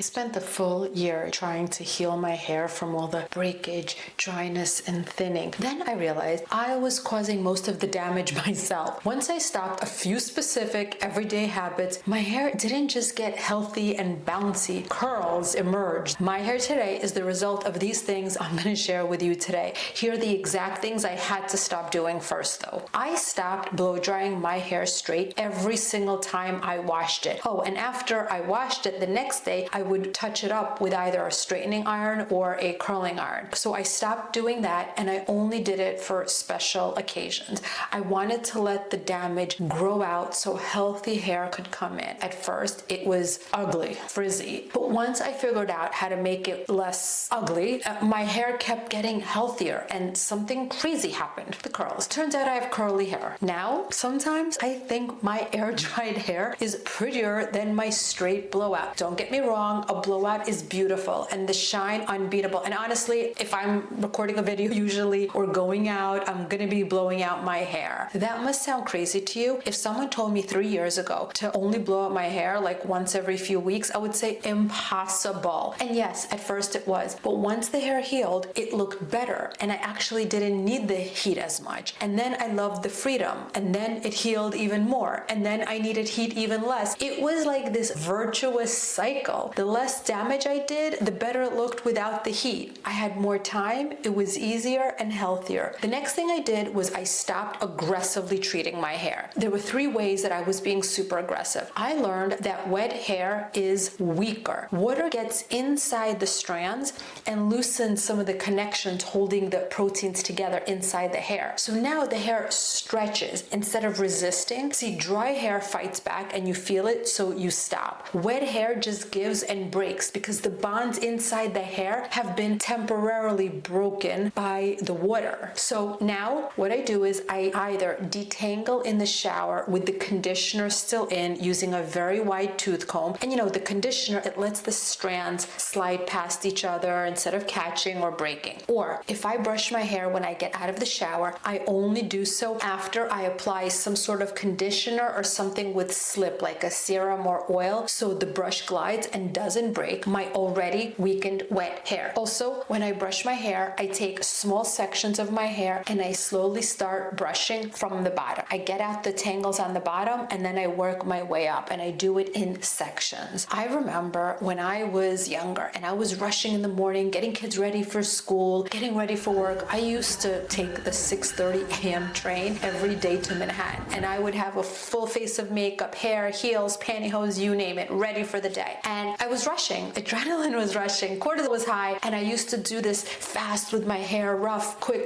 I spent the full year trying to heal my hair from all the breakage, dryness, and thinning. Then I realized I was causing most of the damage myself. Once I stopped a few specific everyday habits, my hair didn't just get healthy and bouncy. Curls emerged. My hair today is the result of these things I'm going to share with you today. Here are the exact things I had to stop doing first though. I stopped blow drying my hair straight every single time I washed it. Oh, and after I washed it, the next day I would touch it up with either a straightening iron or a curling iron. So I stopped doing that and I only did it for special occasions. I wanted to let the damage grow out so healthy hair could come in. At first, it was ugly, frizzy. But once I figured out how to make it less ugly, my hair kept getting healthier and something crazy happened. The curls. Turns out I have curly hair. Now, sometimes I think my air-dried hair is prettier than my straight blowout. Don't get me wrong, a blowout is beautiful and the shine unbeatable. And honestly, if I'm recording a video usually or going out, I'm gonna be blowing out my hair. That must sound crazy to you. If someone told me 3 years ago to only blow out my hair like once every few weeks, I would say impossible. And yes, at first it was, but once the hair healed, it looked better and I actually didn't need the heat as much. And then I loved the freedom and then it healed even more. And then I needed heat even less. It was like this virtuous cycle. The less damage I did, the better it looked without the heat. I had more time, it was easier and healthier. The next thing I did was I stopped aggressively treating my hair. There were 3 ways that I was being super aggressive. I learned that wet hair is weaker. Water gets inside the strands and loosens some of the connections holding the proteins together inside the hair. So now the hair stretches instead of resisting. See, dry hair fights back and you feel it, so you stop. Wet hair just gives and breaks because the bonds inside the hair have been temporarily broken by the water. So now what I do is I either detangle in the shower with the conditioner still in using a very wide tooth comb. And you know, the conditioner, it lets the strands slide past each other instead of catching or breaking. Or if I brush my hair when I get out of the shower, I only do so after I apply some sort of conditioner or something with slip like a serum or oil so the brush glides and doesn't break my already weakened wet hair. Also, when I brush my hair, I take small sections of my hair and I slowly start brushing from the bottom. I get out the tangles on the bottom and then I work my way up and I do it in sections. I remember when I was younger and I was rushing in the morning, getting kids ready for school, getting ready for work. I used to take the 6:30 a.m. train every day to Manhattan and I would have a full face of makeup, hair, heels, pantyhose, you name it, ready for the day. And I was rushing, adrenaline was rushing, cortisol was high, and I used to do this fast with my hair, rough, quick.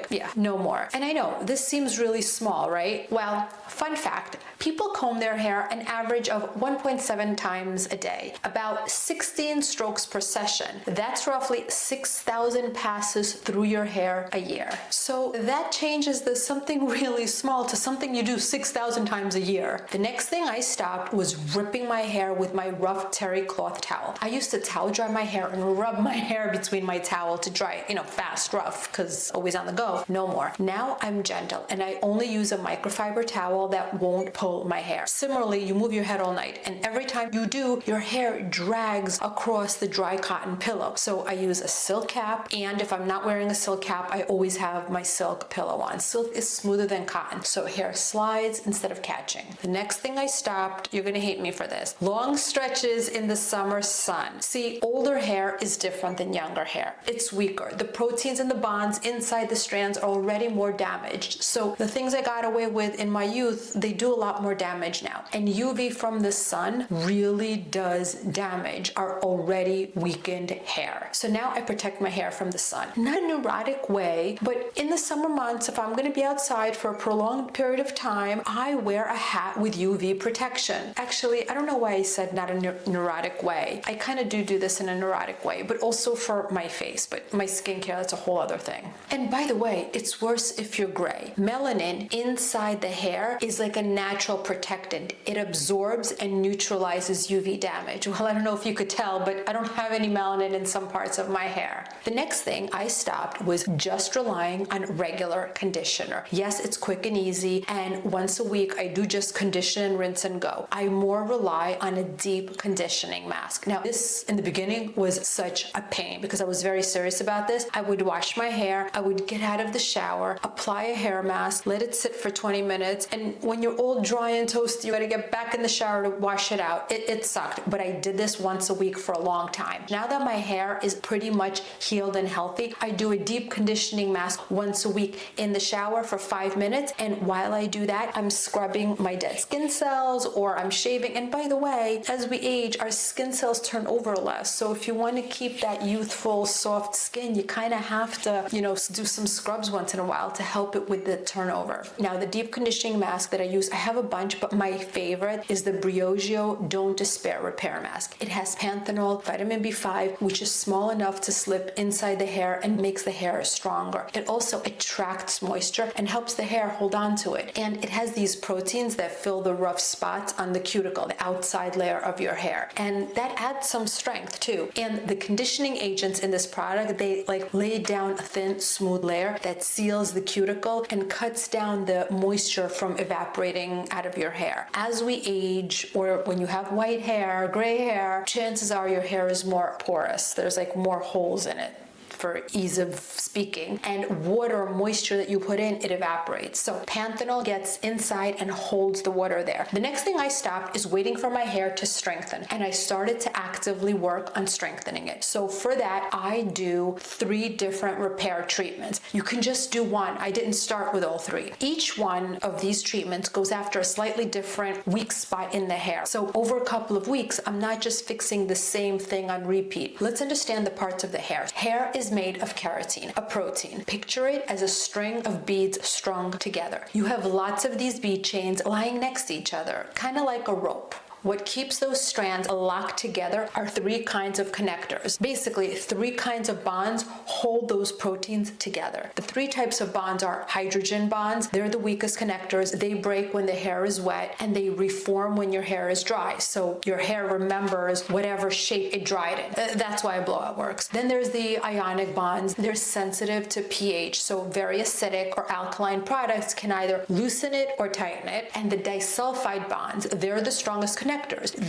Yeah, no more. And I know this seems really small, right? Well, fun fact, people comb their hair an average of 1.7 times a day, about 16 strokes per session. That's roughly 6,000 passes through your hair a year. So that changes the something really small to something you do 6,000 times a year. The next thing I stopped was ripping my hair with my rough terry cloth towel. I used to towel dry my hair and rub my hair between my towel to dry it, fast, rough, because always on the go. No more. Now I'm gentle and I only use a microfiber towel that won't pull my hair. Similarly, you move your head all night and every time you do, your hair drags across the dry cotton pillow. So I use a silk cap, and if I'm not wearing a silk cap, I always have my silk pillow on. Silk is smoother than cotton, so hair slides instead of catching. The next thing I stopped, you're gonna hate me for this, long stretches in the summer sun. See, older hair is different than younger hair. It's weaker. The proteins and the bonds inside the strands are already more damaged. So the things I got away with in my youth, they do a lot more damage now. And UV from the sun really does damage our already weakened hair. So now I protect my hair from the sun. Not in a neurotic way, but in the summer months, if I'm gonna be outside for a prolonged period of time, I wear a hat with UV protection. Actually, I don't know why I said not a neurotic way. I kind of do this in a neurotic way, but also for my face, but my skincare, that's a whole other thing. And by the way, it's worse if you're gray. Melanin inside the hair is like a natural protectant. It absorbs and neutralizes UV damage. Well, I don't know if you could tell, but I don't have any melanin in some parts of my hair. The next thing I stopped was just relying on regular conditioner. Yes, it's quick and easy, and once a week I do just condition, rinse, and go. I more rely on a deep conditioning mask. Now, this in the beginning was such a pain because I was very serious about this. I would wash my hair, I would get out of the shower, apply a hair mask, let it sit for 20 minutes, and when you're all dry and toasty, you gotta get back in the shower to wash it out. It sucked, but I did this once a week for a long time. Now that my hair is pretty much healed and healthy, I do a deep conditioning mask once a week in the shower for 5 minutes, and while I do that, I'm scrubbing my dead skin cells or I'm shaving. And by the way, as we age, our skin cells turn over less. So if you want to keep that youthful, soft skin, you kind of have to, do some scrubs once in a while to help it with the turnover. Now, the deep conditioning mask that I use, I have a bunch, but my favorite is the Briogeo Don't Despair Repair Mask. It has panthenol, vitamin B5, which is small enough to slip inside the hair and makes the hair stronger. It also attracts moisture and helps the hair hold on to it. And it has these proteins that fill the rough spots on the cuticle, the outside layer of your hair. And that adds some strength too. And the conditioning agents in this product, they lay down a thin, smooth layer that seals the cuticle and cuts down the moisture from evaporating out of your hair. As we age, or when you have white hair, gray hair, chances are your hair is more porous. There's more holes in it, for ease of speaking, and water or moisture that you put in, it evaporates. So panthenol gets inside and holds the water there. The next thing I stopped is waiting for my hair to strengthen, and I started to actively work on strengthening it. So for that, I do 3 different repair treatments. You can just do one. I didn't start with all 3. Each one of these treatments goes after a slightly different weak spot in the hair. So over a couple of weeks, I'm not just fixing the same thing on repeat. Let's understand the parts of the hair. Hair is made of keratin, a protein. Picture it as a string of beads strung together. You have lots of these bead chains lying next to each other, kind of like a rope. What keeps those strands locked together are 3 kinds of connectors. Basically, 3 kinds of bonds hold those proteins together. The 3 types of bonds are hydrogen bonds. They're the weakest connectors. They break when the hair is wet, and they reform when your hair is dry. So your hair remembers whatever shape it dried in. That's why a blowout works. Then there's the ionic bonds. They're sensitive to pH, so very acidic or alkaline products can either loosen it or tighten it. And the disulfide bonds, they're the strongest connectors.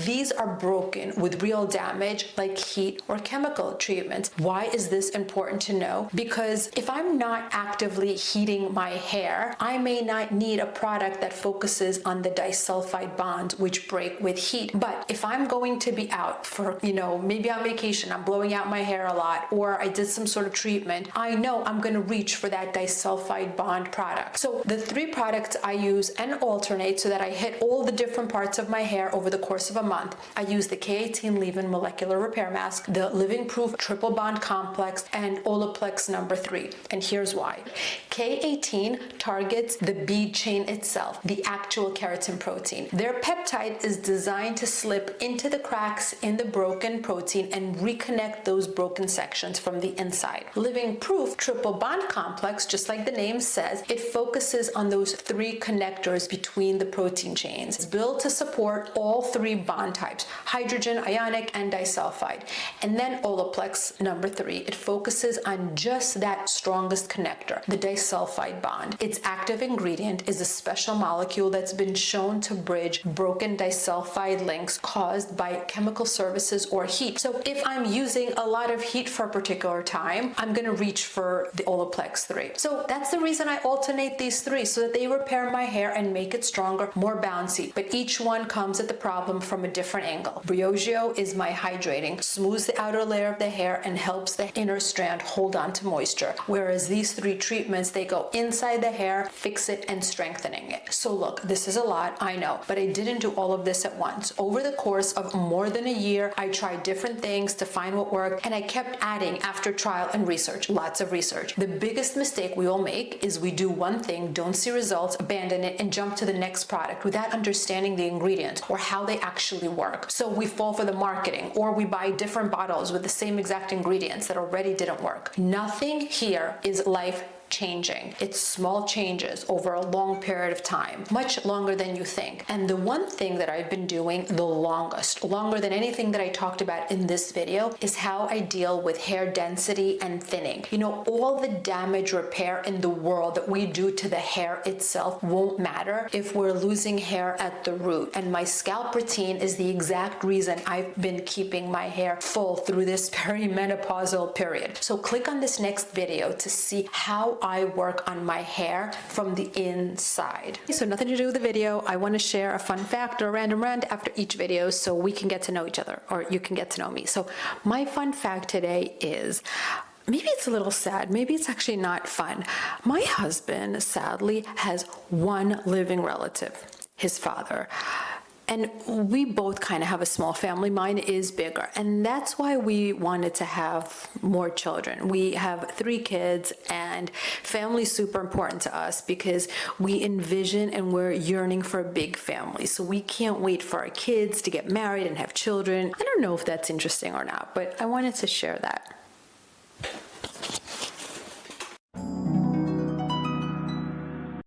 These are broken with real damage like heat or chemical treatments. Why is this important to know? Because if I'm not actively heating my hair, I may not need a product that focuses on the disulfide bonds, which break with heat. But if I'm going to be out for, maybe on vacation, I'm blowing out my hair a lot, or I did some sort of treatment, I know I'm going to reach for that disulfide bond product. So the 3 products I use and alternate so that I hit all the different parts of my hair over the course of a month. I use the K18 Leave-In Molecular Repair Mask, the Living Proof Triple Bond Complex, and Olaplex number 3. And here's why. K18 targets the bead chain itself, the actual keratin protein. Their peptide is designed to slip into the cracks in the broken protein and reconnect those broken sections from the inside. Living Proof Triple Bond Complex, just like the name says, it focuses on those 3 connectors between the protein chains. It's built to support all 3 bond types, hydrogen, ionic, and disulfide. And then Olaplex number 3, it focuses on just that strongest connector, the disulfide bond. Its active ingredient is a special molecule that's been shown to bridge broken disulfide links caused by chemical services or heat. So if I'm using a lot of heat for a particular time, I'm going to reach for the Olaplex 3. So that's the reason I alternate these 3, so that they repair my hair and make it stronger, more bouncy. But each one comes at the problem from a different angle. Briogeo is my hydrating, smooths the outer layer of the hair and helps the inner strand hold on to moisture. Whereas these 3 treatments, they go inside the hair, fix it, and strengthening it. So look, this is a lot, I know, but I didn't do all of this at once. Over the course of more than a year, I tried different things to find what worked, and I kept adding after trial and research, lots of research. The biggest mistake we all make is we do one thing, don't see results, abandon it, and jump to the next product without understanding the ingredients or how they actually work. So we fall for the marketing, or we buy different bottles with the same exact ingredients that already didn't work. Nothing here is life changing. It's small changes over a long period of time, much longer than you think. And the one thing that I've been doing the longest, longer than anything that I talked about in this video, is how I deal with hair density and thinning. You know, all the damage repair in the world that we do to the hair itself won't matter if we're losing hair at the root. And my scalp routine is the exact reason I've been keeping my hair full through this perimenopausal period. So click on this next video to see how I work on my hair from the inside. So nothing to do with the video. I want to share a fun fact or a random rant after each video so we can get to know each other, or you can get to know me. So my fun fact today is, maybe it's a little sad, maybe it's actually not fun. My husband, sadly, has one living relative, his father. And we both kind of have a small family. Mine is bigger. And that's why we wanted to have more children. We have 3 kids, and family is super important to us because we envision and we're yearning for a big family. So we can't wait for our kids to get married and have children. I don't know if that's interesting or not, but I wanted to share that.